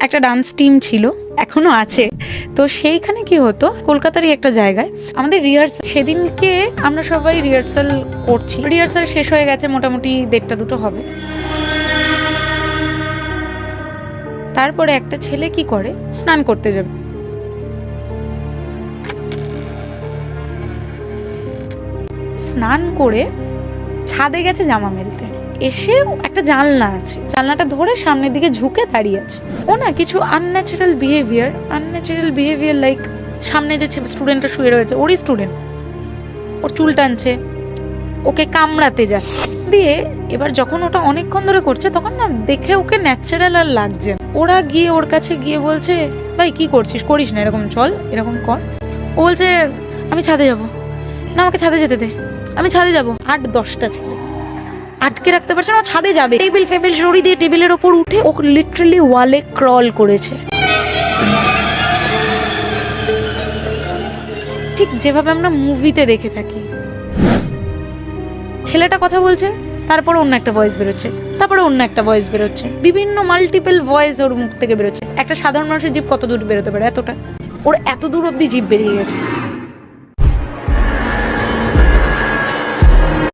একটা dance team ছিল, এখনো আছে। তো সেইখানে কি হতো, কলকাতারই একটা জায়গায় আমাদের রিহার্সাল, সেদিনকে আমরা সবাই রিহার্সাল করছি, রিহার্সাল শেষ হয়ে গেছে, মোটামুটি 1:30-2 হবে। তারপরে একটা ছেলে কি করে, স্নান করতে যাবে, স্নান করে ছাদে গেছে জামা মেলতে, এসে একটা জানলা আছে, জানলাটা ধরে সামনের দিকে ঝুঁকে দাঁড়িয়ে আছে। ও না কিছু আনন্যাচারাল বিহেভিয়ার লাইক সামনে যে স্টুডেন্টটা শুয়ে রয়েছে, ওরই স্টুডেন্ট, ওর চুল টানছে, ওকে কামড়াতে যাচ্ছে। দিয়ে এবার যখন ওটা অনেকক্ষণ ধরে করছে, তখন না দেখে ওকে ন্যাচারাল আর লাগছে। ওরা গিয়ে ওর কাছে গিয়ে বলছে, ভাই কি করছিস, করিস না এরকম, চল এরকম কর। ও বলছে আমি ছাদে যাব না, আমাকে ছাদে যেতে দে, আমি ছাদে যাব। 8-10টা ছেলে আটকে রাখতে পারছে না, ছাদে যাবে, টেবিল সরি দিয়ে টেবিলের ওপর উঠে ও লিটারালি ওয়ালে ক্রল করেছে, ঠিক যেভাবে আমরা মুভিতে দেখে থাকি। ছেলেটা কথা বলছে, তারপর অন্য একটা ভয়েস বেরোচ্ছে, তারপরে অন্য একটা ভয়েস বেরোচ্ছে, বিভিন্ন মাল্টিপল ভয়েস ওর মুখ থেকে বেরোচ্ছে। একটা সাধারণ মানুষের জিভ কত দূর বেরোতে পারে, এতটা, ওর এত দূর অব্দি জিভ বেরিয়ে গেছে।